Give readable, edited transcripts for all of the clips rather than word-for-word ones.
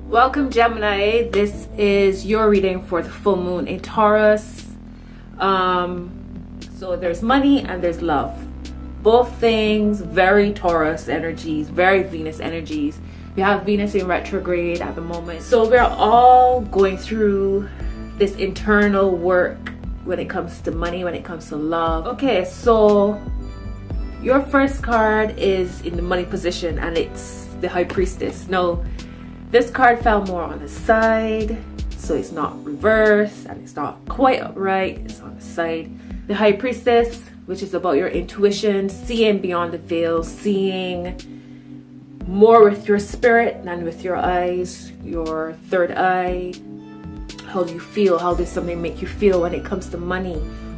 Welcome, Gemini. This is your reading for the full moon in Taurus. So there's money and there's love. Both things very Taurus energies, very Venus energies. We have Venus in retrograde at the moment. So we're all going through this internal work when it comes to money, when it comes to love. Okay, so your first card is in the money position and it's the High Priestess. Now, this card fell more on the side, so it's not reversed and it's not quite upright, it's on the side. The High Priestess, which is about your intuition, seeing beyond the veil, seeing more with your spirit than with your eyes, your third eye. How do you feel? How does something make you feel when it comes to money?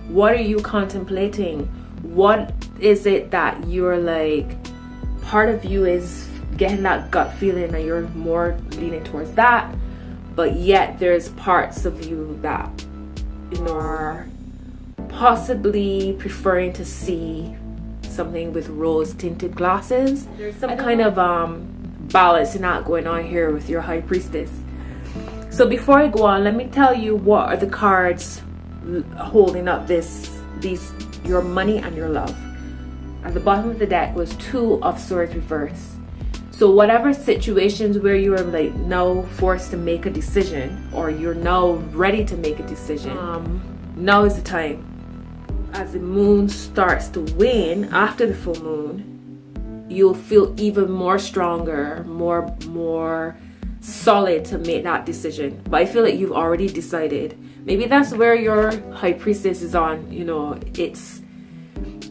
What are you contemplating? What is it that you're like, part of you is getting that gut feeling and you're more leaning towards that, but yet there's parts of you that are possibly preferring to see something with rose tinted glasses. There's some kind of balance in that going on here with your High Priestess. So before I go on, let me tell you what are the cards holding up your money and your love. At the bottom of the deck was Two of Swords reversed. So whatever situations where you are like now forced to make a decision, or you're now ready to make a decision, now is the time. As the moon starts to wane after the full moon, you'll feel even more stronger, more solid to make that decision. But I feel like you've already decided. Maybe that's where your High Priestess is on, it's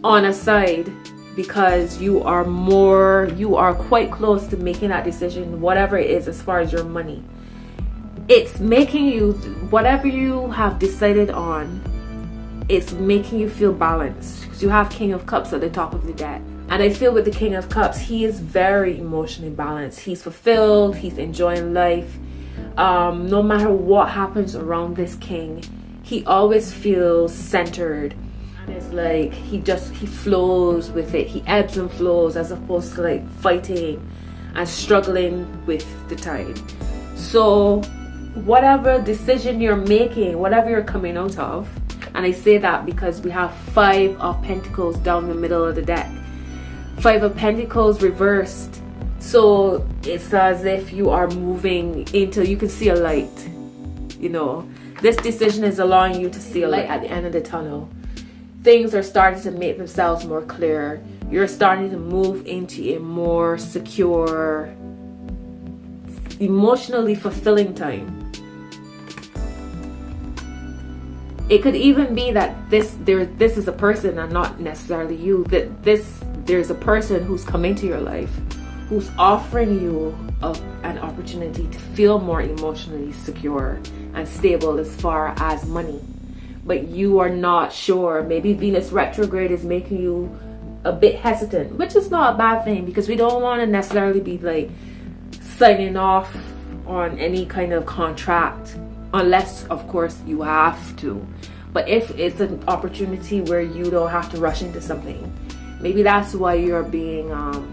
on a side, because you are quite close to making that decision, whatever it is as far as your money. It's making you, whatever you have decided on, it's making you feel balanced, because you have King of Cups at the top of the deck. And I feel with the King of Cups, he is very emotionally balanced. He's fulfilled, he's enjoying life. No matter what happens around this king, he always feels centered. It's like he flows with it. He ebbs and flows, as opposed to like fighting and struggling with the tide. So whatever decision you're making, whatever you're coming out of, and I say that because we have Five of Pentacles down the middle of the deck. Five of Pentacles reversed. So it's as if you are moving into, you can see a light. This decision is allowing you to see a light at the end of the tunnel. Things are starting to make themselves more clear. You're starting to move into a more secure, emotionally fulfilling time. It could even be that this is a person and not necessarily you. There's a person who's coming to your life, who's offering you an opportunity to feel more emotionally secure and stable as far as money. But you are not sure. Maybe Venus retrograde is making you a bit hesitant, which is not a bad thing, because we don't want to necessarily be like signing off on any kind of contract, unless of course you have to. But if it's an opportunity where you don't have to rush into something, maybe that's why you're being a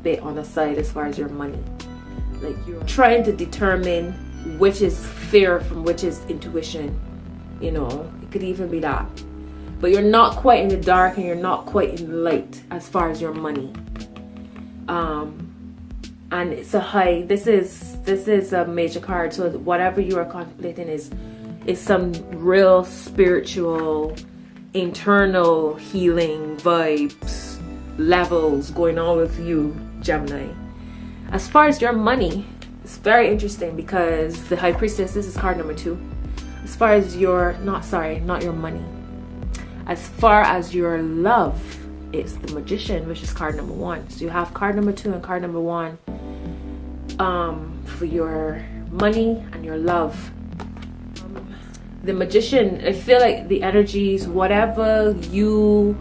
bit on the side as far as your money. Like you're trying to determine which is fear from which is intuition. It could even be that. But you're not quite in the dark and you're not quite in the light as far as your money. And it's a high. This is a major card. So whatever you are contemplating is some real spiritual, internal healing vibes, levels going on with you, Gemini. As far as your money, it's very interesting because the High Priestess, this is card number 2. As far as not your money. As far as your love, it's the Magician, which is card number 1. So you have card number 2 and card number 1 for your money and your love. The Magician, I feel like the energies, whatever you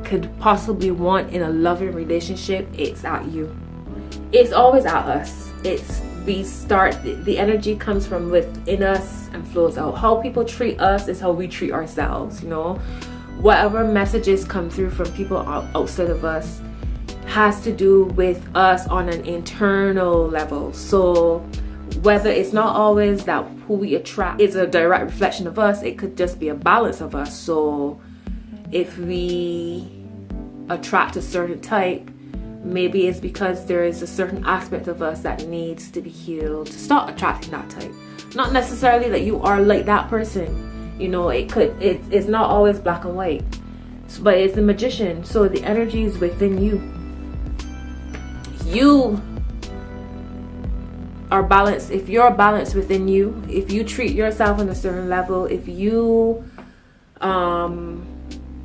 could possibly want in a loving relationship, it's at you. It's always at us. The energy comes from within us and flows out. How people treat us is how we treat ourselves, Whatever messages come through from people outside of us has to do with us on an internal level. So whether it's not always that who we attract is a direct reflection of us, it could just be a balance of us. So if we attract a certain type, maybe it's because there is a certain aspect of us that needs to be healed to start attracting that type. Not necessarily that you are like that person, you know, it's not always black and white, but it's the magician. So the energy is within you. You are balanced. If you're balanced within you, if you treat yourself on a certain level, if you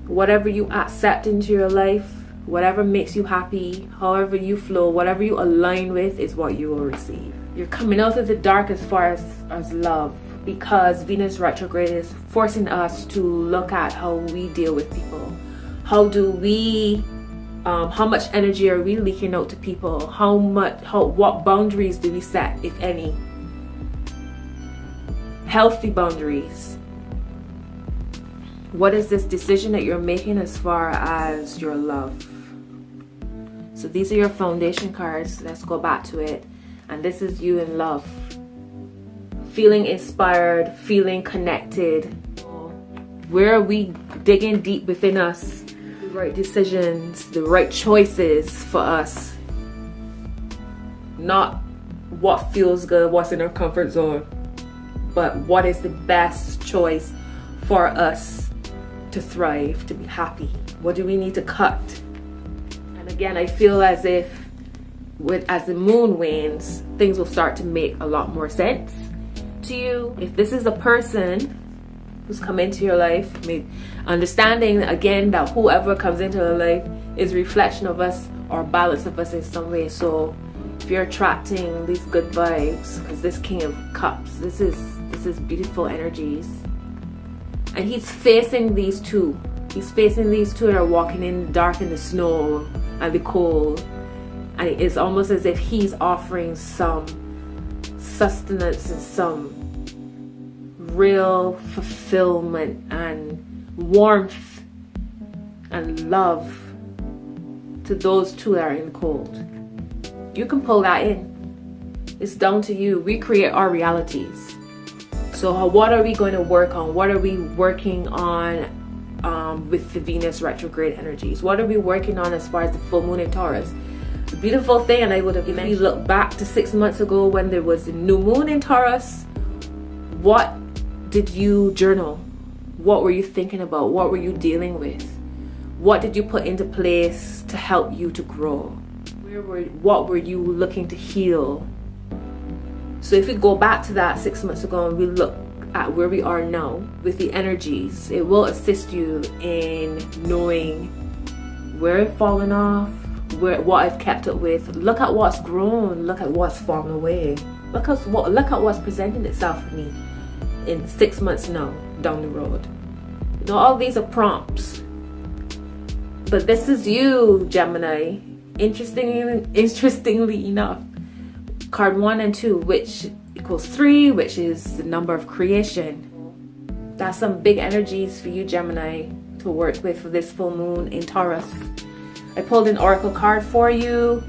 whatever you accept into your life, whatever makes you happy, however you flow, whatever you align with is what you will receive. You're coming out of the dark as far as love, because Venus retrograde is forcing us to look at how we deal with people. How do we how much energy are we leaking out to people? What boundaries do we set, if any? Healthy boundaries. What is this decision that you're making as far as your love? So these are your foundation cards. Let's go back to it. And this is you in love. Feeling inspired, feeling connected. Where are we digging deep within us? The right decisions, the right choices for us. Not what feels good, what's in our comfort zone, but what is the best choice for us to thrive, to be happy. What do we need to cut? And again, I feel as if as the moon wanes, things will start to make a lot more sense to you. If this is a person who's come into your life, maybe understanding again that whoever comes into your life is a reflection of us or balance of us in some way. So if you're attracting these good vibes, because this King of Cups, this is beautiful energies, and he's facing these two. He's facing these two that are walking in the dark, in the snow and the cold, and it's almost as if he's offering some sustenance and some real fulfillment and warmth and love to those two that are in the cold. You can pull that in. It's down to you. We create our realities. So what are we going to work on? What are we working on with the Venus retrograde energies? What are we working on as far as the full moon in Taurus? The beautiful thing, and I would have mentioned, if you look back to 6 months ago when there was the new moon in Taurus, what did you journal? What were you thinking about? What were you dealing with? What did you put into place to help you to grow? What were you looking to heal? So if we go back to that 6 months ago and we look at where we are now with the energies, it will assist you in knowing where I've fallen off, what I've kept up with. Look at what's grown. Look at what's fallen away. Look at what's presenting itself for me in 6 months now down the road. You know, all these are prompts, but this is you, Gemini. Interestingly enough, card 1 and 2, which equals 3, which is the number of creation. That's some big energies for you, Gemini, to work with for this full moon in Taurus. I pulled an oracle card for you.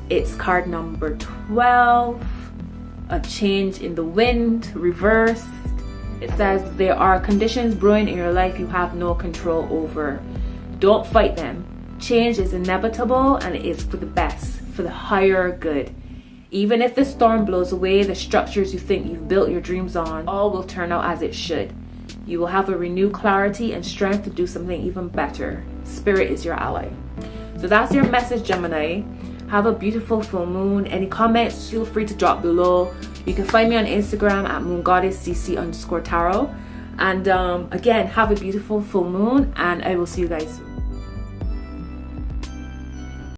It's card number 12, a change in the wind, reversed. It says there are conditions brewing in your life you have no control over. Don't fight them. Change is inevitable and it is for the best, for the higher good. Even if the storm blows away the structures you think you've built your dreams on, all will turn out as it should. You will have a renewed clarity and strength to do something even better. Spirit is your ally. So that's your message, Gemini. Have a beautiful full moon. Any comments, feel free to drop below. You can find me on Instagram at moongoodesssisi_tarot. And again, have a beautiful full moon, and I will see you guys soon.